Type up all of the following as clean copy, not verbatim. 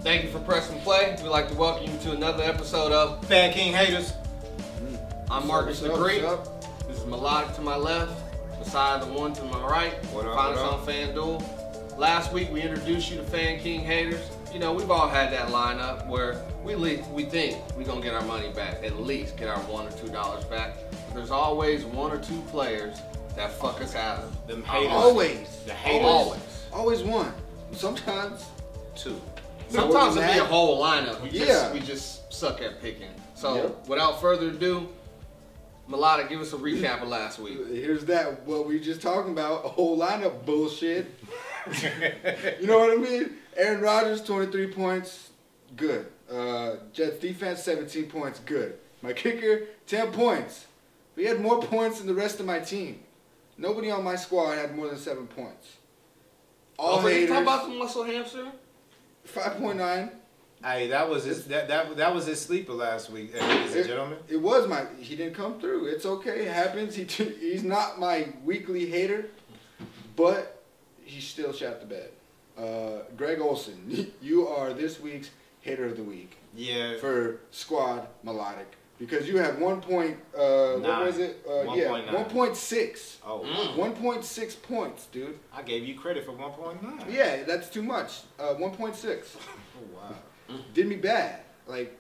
Thank you for pressing play. We'd like to welcome you to another episode of FanKingHaters. I'm Marcus the Greek. This is Melodic to my left, Messiah the one to my right. What up, Find us what on FanDuel. Last week we introduced you to FanKingHaters. You know, we've all had that lineup where we think we're going to get our money back, at least get our $1 or $2 back. But there's always one or two players that fuck us out of them haters. Always. The haters. Always one. Sometimes two. Sometimes it'll be a whole lineup. We just suck at picking. So without further ado, Melodic, give us a recap of last week. Here's that, what we just talking about, a whole lineup bullshit. You know what I mean? Aaron Rodgers, 23 points, good. Jets defense, 17 points, good. My kicker, 10 points. We had more points than the rest of my team. Nobody on my squad had more than 7 points. All haters. You talking about the muscle hamster? 5.9. Hey, that was his sleeper last week, ladies and gentlemen. It was he didn't come through. It's okay, it happens. He's not my weekly hater, but he still shot the bed. Greg Olson, you are this week's hater of the week. Yeah. For squad Melodic. Because you had 1 point, what was it? 1.6. Oh, 1.6 points, dude. I gave you credit for 1.9. Yeah, that's too much. 1.6. Oh, wow. Did me bad. Like,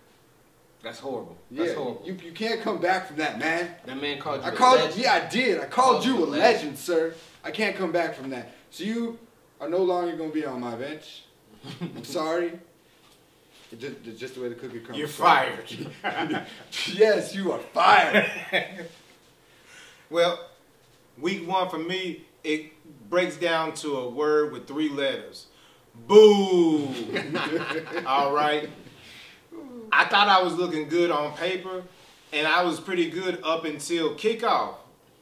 that's horrible. Yeah, that's horrible. You can't come back from that, man. That man called you a legend. Yeah, I did. I called you a legend, sir. I can't come back from that. So you are no longer going to be on my bench. I'm sorry. It's just the way the cookie comes. You're fired. Yes, you are fired. Well, week one for me, it breaks down to a word with 3 letters. Boo. All right. I thought I was looking good on paper, and I was pretty good up until kickoff.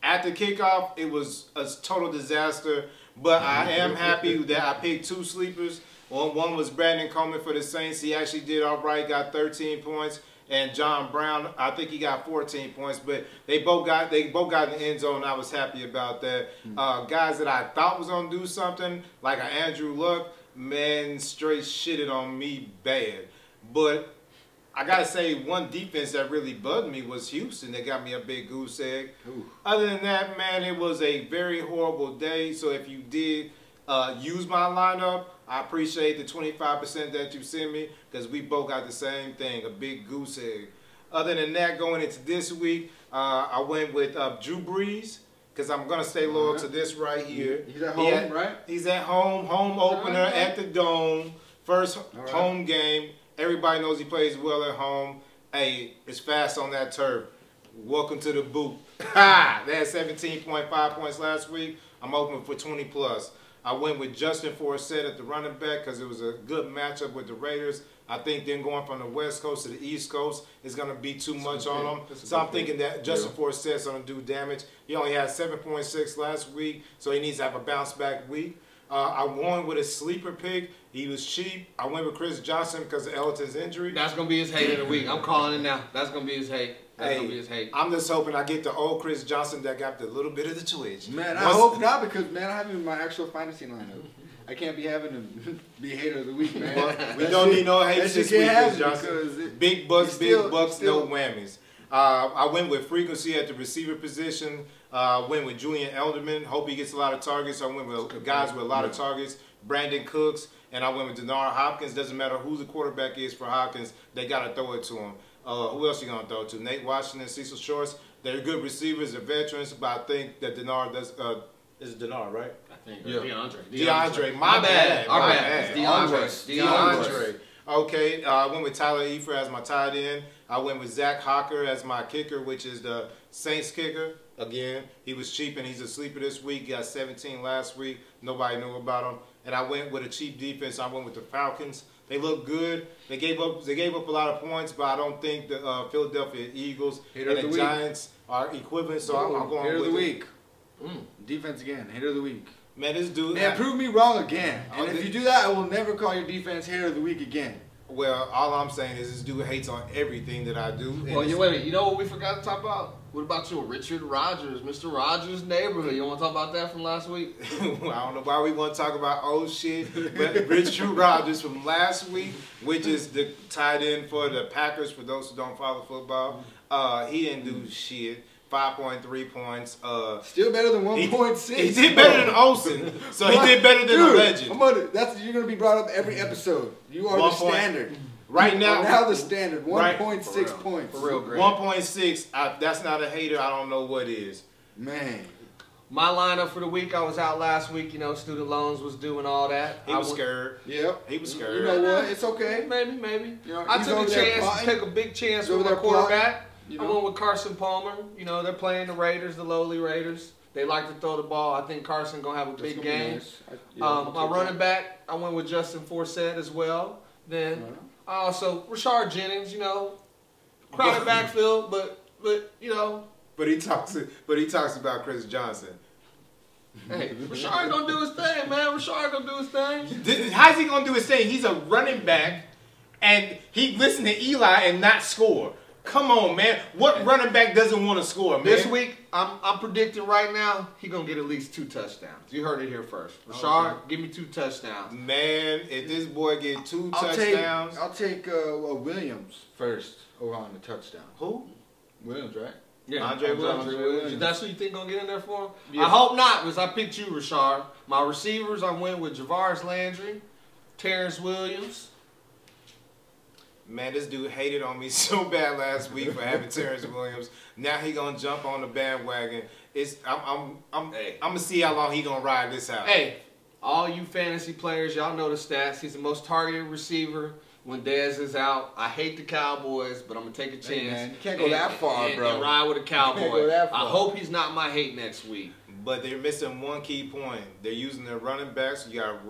After kickoff, it was a total disaster, but I am happy that I picked 2 sleepers. One was Brandon Coleman for the Saints. He actually did all right, got 13 points. And John Brown, I think he got 14 points. But they both got in the end zone. I was happy about that. Guys that I thought was gonna do something, like Andrew Luck, man, straight shitted on me bad. But I gotta say, one defense that really bugged me was Houston. They got me a big goose egg. Ooh. Other than that, man, it was a very horrible day. So if you did use my lineup, I appreciate the 25% that you sent me, because we both got the same thing, a big goose egg. Other than that, going into this week, I went with Drew Brees, because I'm going to stay loyal to this right here. He's at home, right? He's at home, home opener at the Dome, first home game. Everybody knows he plays well at home. Hey, it's fast on that turf. Welcome to the boot. Ha! They had 17.5 points last week. I'm open for 20 plus. I went with Justin Forsett at the running back because it was a good matchup with the Raiders. I think them going from the West Coast to the East Coast is going to be too much on them. So I'm thinking that Justin Forsett's going to do damage. He only had 7.6 last week, so he needs to have a bounce-back week. I won with a sleeper pick. He was cheap. I went with Chris Johnson because of Elton's injury. That's going to be his hate of the week. I'm calling it now. That's going to be his hate. That's going to be his hate. I'm just hoping I get the old Chris Johnson that got the little bit of the twitch. Man, I hope not, because, man, I have him in my actual fantasy lineup. I can't be having him be hater of the week, man. Well, we don't need no hate this week, Chris Johnson. Big bucks, no whammies. I went with frequency at the receiver position. Went with Julian Elderman. Hope he gets a lot of targets. I went with guys with a lot of targets. Brandon Cooks. And I went with Denard Hopkins. Doesn't matter who the quarterback is for Hopkins. They got to throw it to him. Who else you going to throw to? Nate Washington, Cecil Shorts. They're good receivers. They're veterans. But I think that Denard does... is it Denard, right? I think. Yeah. DeAndre. My bad. My bad. DeAndre. Okay. I went with Tyler Eifert as my tight end. I went with Zach Hawker as my kicker, which is the Saints kicker. Again, he was cheap and he's a sleeper this week. He got 17 last week. Nobody knew about him. And I went with a cheap defense. I went with the Falcons. They look good. They gave up a lot of points, but I don't think the Philadelphia Eagles and the Giants are equivalent. So I'm going with hater of the week. Defense again. Hater of the week. Man, this dude. Man, prove me wrong again. And if you do that, I will never call your defense hater of the week again. Well, all I'm saying is this dude hates on everything that I do. Well, wait a minute. You know what we forgot to talk about? What about your Richard Rogers, Mr. Rogers' neighborhood? You want to talk about that from last week? I don't know why we want to talk about old shit, but Richard Rogers from last week, which is the tight end for the Packers, for those who don't follow football, he didn't do shit. 5.3 points. Still better than 1.6. He did better than Olsen, so he did better than a legend. You're gonna be brought up every episode. You are the standard. Right now, the standard. 1.6 points. For real, great. 1.6. That's not a hater. I don't know what is. Man. My lineup for the week, I was out last week. You know, student loans was doing all that. He was scared. Yep. He was scared. You know what? It's okay. Maybe. You know, I took a chance, take a big chance with my quarterback. I went with Carson Palmer. You know, they're playing the Raiders, the lowly Raiders. They like to throw the ball. I think Carson going to have a big game. Nice. My running back, I went with Justin Forsett as well. Then I also, Rashard Jennings, you know, crowded backfield, but you know. But he talks about Chris Johnson. Hey, Rashard going to do his thing, man. Rashard going to do his thing. How's he going to do his thing? He's a running back, and he listened to Eli and not score. Come on, man. What running back doesn't want to score, man? This week, I'm predicting right now, he's going to get at least 2 touchdowns. You heard it here first. Rashard, give me 2 touchdowns. Man, if this boy get 2 touchdowns. I'll take Williams first on the touchdown. Who? Williams, right? Yeah, Andre Williams. That's who you think going to get in there for him? Yeah. I hope not, because I picked you, Rashard. My receivers, I went with Javaris Landry, Terrence Williams. Man, this dude hated on me so bad last week for having Terrence Williams. Now he gonna jump on the bandwagon. I'm gonna see how long he gonna ride this out. Hey, all you fantasy players, y'all know the stats. He's the most targeted receiver when Dez is out. I hate the Cowboys, but I'm gonna take a chance. Hey man, you can't go that far, bro. And ride with a Cowboy. I hope he's not my hate next week. But they're missing one key point. They're using their running backs. You got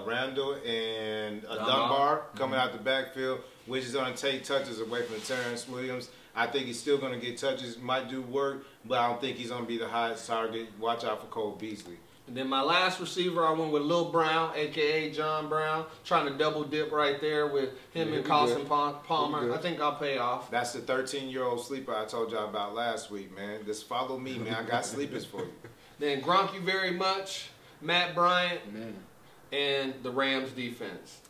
Randall and Dunbar coming out the backfield, which is going to take touches away from Terrence Williams. I think he's still going to get touches, might do work, but I don't think he's going to be the highest target. Watch out for Cole Beasley. And then my last receiver, I went with Lil Brown, a.k.a. John Brown, trying to double dip right there with him and Carson Palmer. I think I'll pay off. That's the 13-year-old sleeper I told y'all about last week, man. Just follow me, man. I got sleepers for you. Then Gronk you very much, Matt Bryant, and the Rams defense.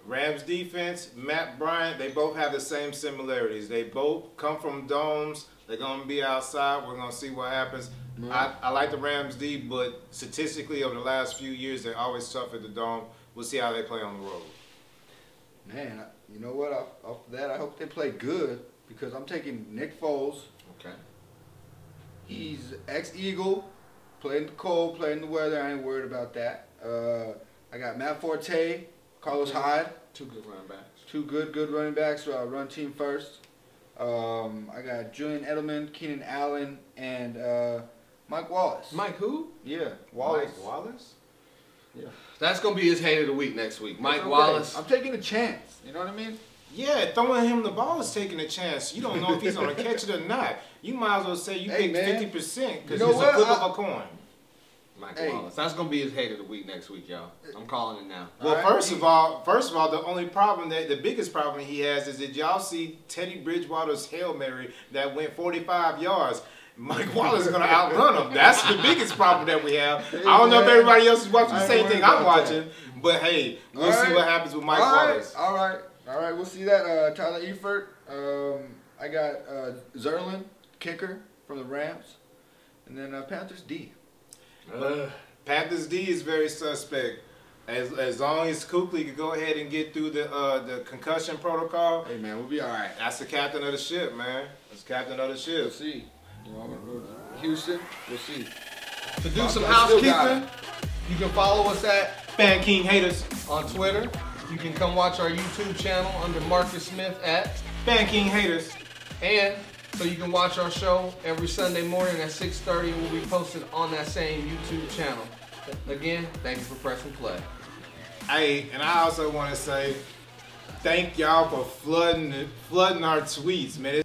Rams defense, Matt Bryant, they both have the same similarities. They both come from domes. They're going to be outside. We're going to see what happens. I like the Rams D, but statistically over the last few years, they always tough at the dome. We'll see how they play on the road. Man, you know what? Off that, I hope they play good because I'm taking Nick Foles. Okay. He's ex-Eagle. Played in the cold, played in the weather. I ain't worried about that. I got Matt Forte, Carlos Hyde. 2 good running backs. 2 good running backs. Run team first. I got Julian Edelman, Keenan Allen, and Mike Wallace. Mike who? Yeah, Wallace. Mike Wallace? Yeah. That's going to be his hate of the week next week. Mike Wallace. I'm taking a chance. You know what I mean? Yeah, throwing him the ball is taking a chance. You don't know if he's going to catch it or not. You might as well say you picked 50% because it's a flip of a coin. Mike Wallace. That's going to be his hate of the week next week, y'all. I'm calling it now. Well, first of all, the only problem, the biggest problem he has is that y'all see Teddy Bridgewater's Hail Mary that went 45 yards. Mike Wallace is going to outrun him. That's the biggest problem that we have. I don't know if everybody else is watching the same thing I'm watching, but hey, we'll see what happens with Mike Wallace. All right, we'll see that. Tyler Eifert. I got Zerlin, kicker from the Rams, and then Panthers D. Panthers D is very suspect. As long as Kuechly can go ahead and get through the concussion protocol, hey man, we'll be all right. That's the captain of the ship, man. That's the captain of the ship. We'll see. You know, Houston, we'll see. To do some housekeeping, you can follow us at FanKingHaters on Twitter. You can come watch our YouTube channel under Marcus Smith at FanKingHaters. And so you can watch our show every Sunday morning at 6:30 and we'll be posted on that same YouTube channel. Again, thank you for pressing play. Hey, and I also want to say thank y'all for flooding our tweets, man.